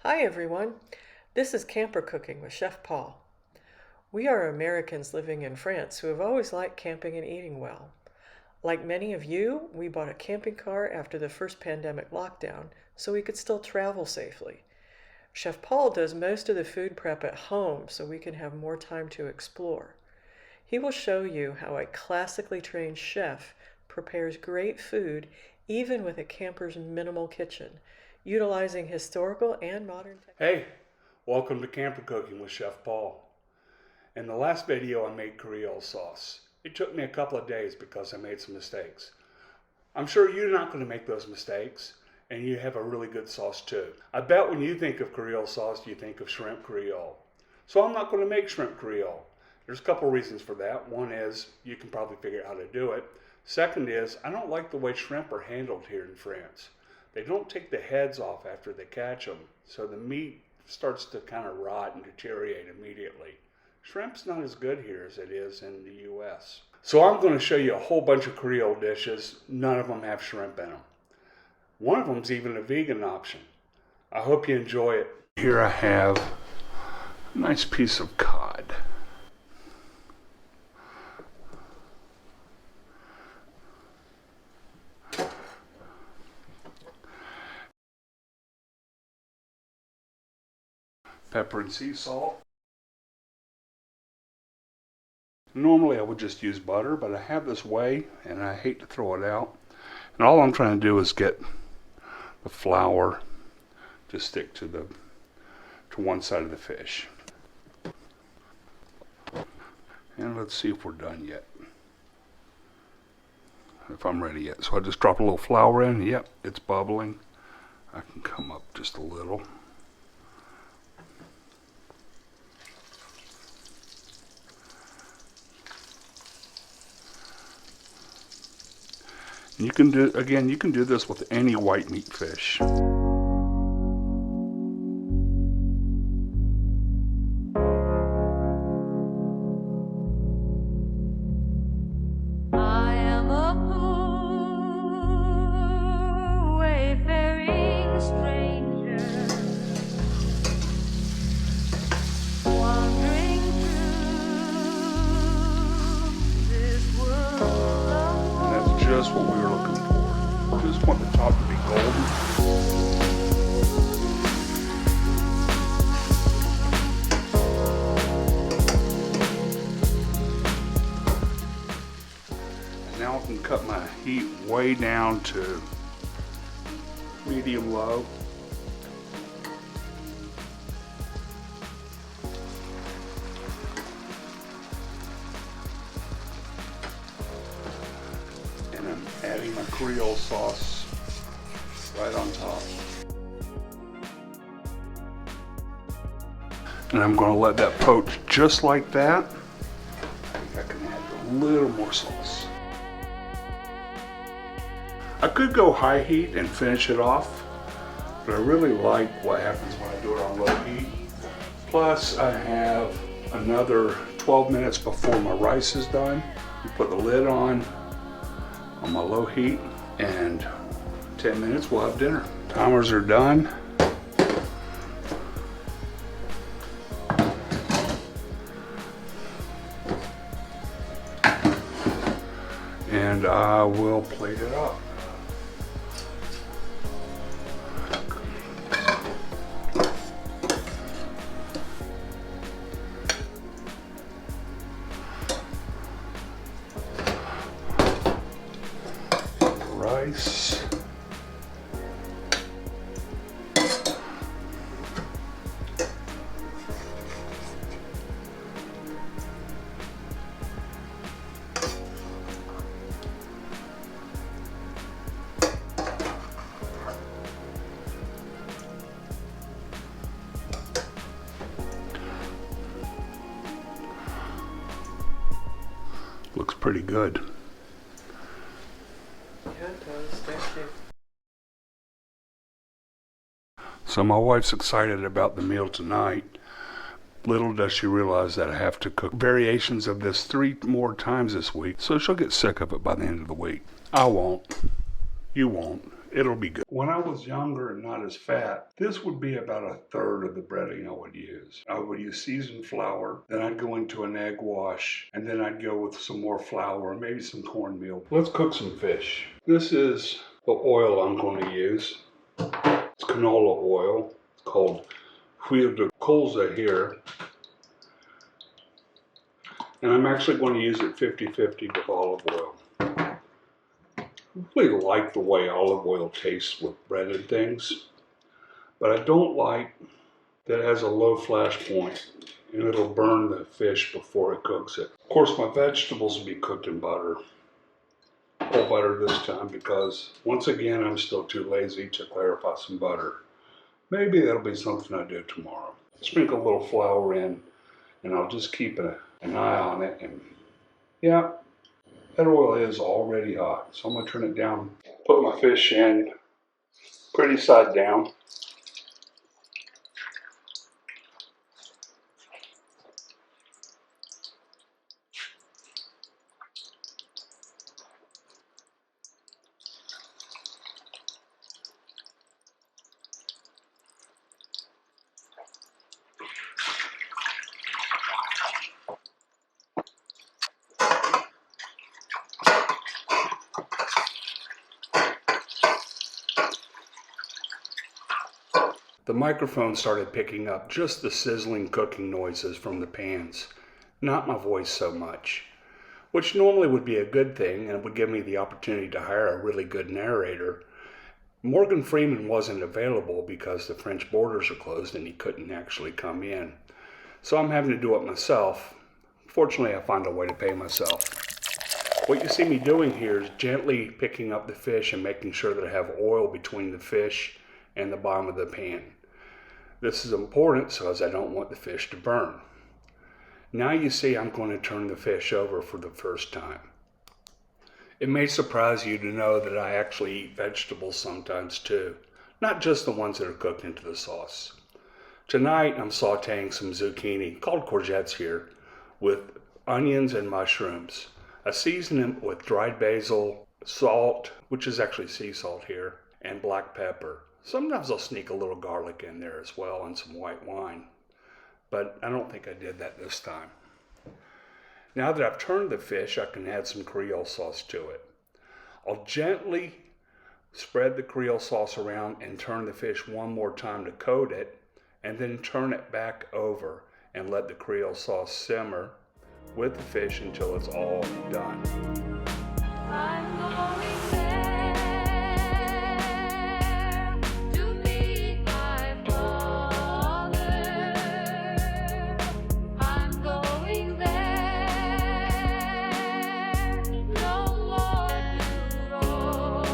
Hi everyone, this is Camper Cooking with Chef Paul. We are Americans living in France who have always liked camping and eating well. Like many of you, we bought a camping car after the first pandemic lockdown so we could still travel safely. Chef Paul does most of the food prep at home so we can have more time to explore. He will show you how a classically trained chef prepares great food even with a camper's minimal kitchen, utilizing historical and modern techniques. Hey, welcome to Camper Cooking with Chef Paul. In the last video I made creole sauce. It took me a couple of days because I made some mistakes. I'm sure you're not going to make those mistakes and you have a really good sauce too. I bet when you think of creole sauce you think of shrimp creole. So I'm not going to make shrimp creole. There's a couple reasons for that. One is you can probably figure out how to do it. Second is I don't like the way shrimp are handled here in France. They don't take the heads off after they catch them, so the meat starts to kind of rot and deteriorate immediately. Shrimp's not as good here as it is in the US. So I'm going to show you a whole bunch of Creole dishes. None of them have shrimp in them. One of them's even a vegan option. I hope you enjoy it. Here I have a nice piece of cod. Pepper and sea salt. Normally I would just use butter, but I have this whey and I hate to throw it out. And all I'm trying to do is get the flour to stick to one side of the fish. And let's see if we're done yet. If I'm ready yet. So I just drop a little flour in. Yep, it's bubbling. I can come up just a little. You can do this with any white meat fish. I am a wayfaring stranger, wandering through this world alone. And that's just what we were looking for. Just want the top to be golden. And now I can cut my heat way down to medium low. And I'm adding my Creole sauce right on top. And I'm going to let that poach just like that. I think I can add a little more sauce. I could go high heat and finish it off, but I really like what happens when I do it on low heat. Plus I have another 12 minutes before my rice is done. You put the lid on my low heat, and 10 minutes we'll have dinner. Timers are done. And I will plate it up. Rice. Looks pretty good. Yeah, it does. Thank you. So my wife's excited about the meal tonight. Little does she realize that I have to cook variations of this 3 more times this week, so she'll get sick of it by the end of the week. I won't. You won't. It'll be good. When I was younger and not as fat, this would be about a third of the breading I would use. I would use seasoned flour, then I'd go into an egg wash, and then I'd go with some more flour and maybe some cornmeal. Let's cook some fish. This is the oil I'm going to use. It's canola oil. It's called huile de colza here. And I'm actually going to use it 50-50 with olive oil. I really like the way olive oil tastes with bread and things, but I don't like that it has a low flash point and it'll burn the fish before it cooks it. Of course, my vegetables will be cooked in butter. Whole butter this time because, once again, I'm still too lazy to clarify some butter. Maybe that'll be something I do tomorrow. Sprinkle a little flour in and I'll just keep an eye on it, and yeah, that oil is already hot. So I'm going to turn it down, put my fish in pretty side down. The microphone started picking up just the sizzling cooking noises from the pans, not my voice so much, which normally would be a good thing and would give me the opportunity to hire a really good narrator. Morgan Freeman wasn't available because the French borders are closed and he couldn't actually come in. So I'm having to do it myself. Fortunately, I found a way to pay myself. What you see me doing here is gently picking up the fish and making sure that I have oil between the fish and the bottom of the pan. This is important because I don't want the fish to burn. Now you see I'm going to turn the fish over for the first time. It may surprise you to know that I actually eat vegetables sometimes too, not just the ones that are cooked into the sauce. Tonight I'm sauteing some zucchini, called courgettes here, with onions and mushrooms. I season them with dried basil, salt, which is actually sea salt here, and black pepper. Sometimes I'll sneak a little garlic in there as well and some white wine, but I don't think I did that this time. Now that I've turned the fish, I can add some Creole sauce to it. I'll gently spread the Creole sauce around and turn the fish one more time to coat it, and then turn it back over and let the Creole sauce simmer with the fish until it's all done. I'm going there to meet my father. I'm going there, no more to roam.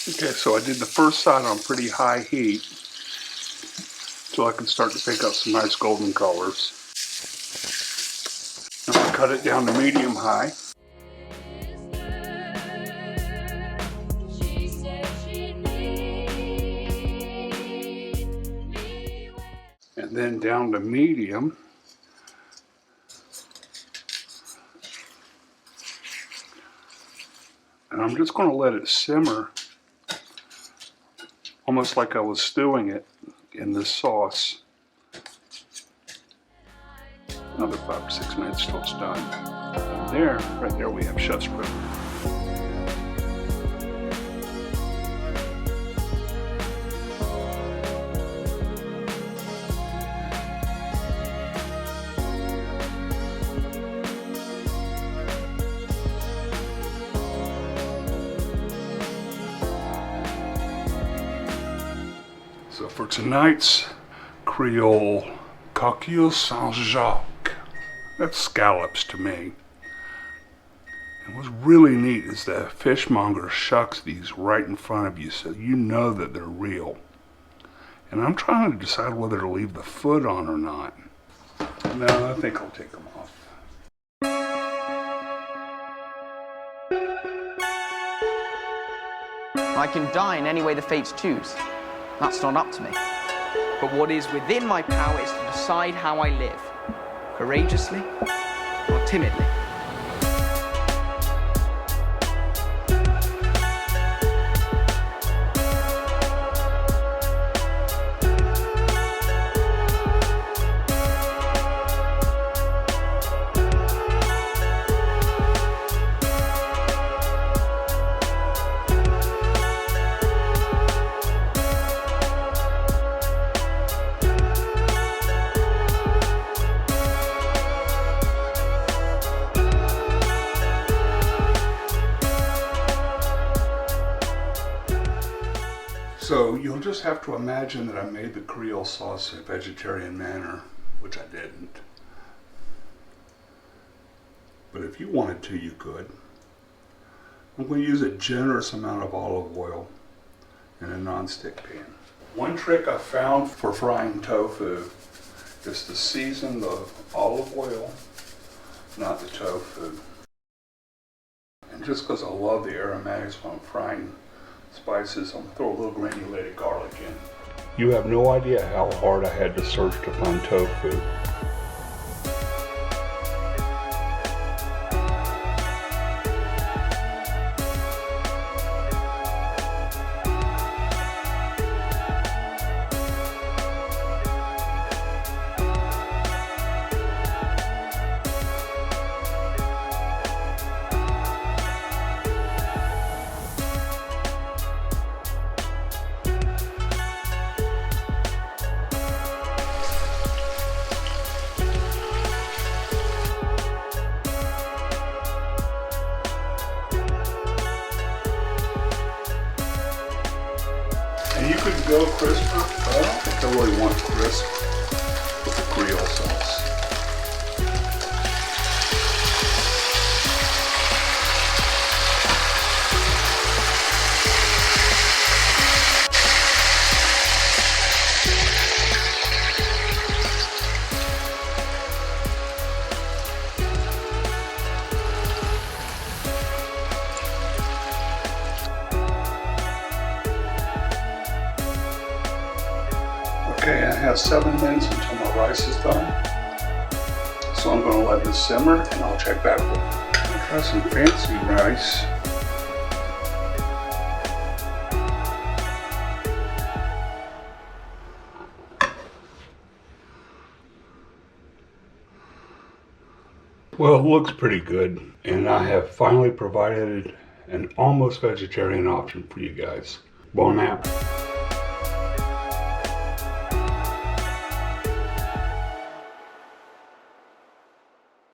Okay, so I did the first side on pretty high heat so I can start to pick up some nice golden colors. And I'll cut it down to medium high. She said she'd meet me. And then down to medium. And I'm just going to let it simmer, almost like I was stewing it in this sauce. Another 5 to 6 minutes till it's done. And there, right there, we have chef's privilege. So for tonight's Creole coquille Saint-Jacques, that's scallops to me. And what's really neat is that fishmonger shucks these right in front of you so you know that they're real. And I'm trying to decide whether to leave the foot on or not. No, I think I'll take them off. I can die in any way the fates choose. That's not up to me. But what is within my power is to decide how I live, courageously or timidly. So you'll just have to imagine that I made the Creole sauce in a vegetarian manner, which I didn't. But if you wanted to, you could. I'm going to use a generous amount of olive oil in a non-stick pan. One trick I found for frying tofu is to season the olive oil, not the tofu. And just because I love the aromatics when I'm frying spices, I'm going to throw a little granulated garlic in. You have no idea how hard I had to search to find tofu. And you could go crisper, but I don't think I really want crisp with the Creole sauce. Okay, I have 7 minutes until my rice is done. So I'm going to let this simmer and I'll check back with you. I'm going to try some fancy rice. Well, it looks pretty good, and I have finally provided an almost vegetarian option for you guys. Bon app.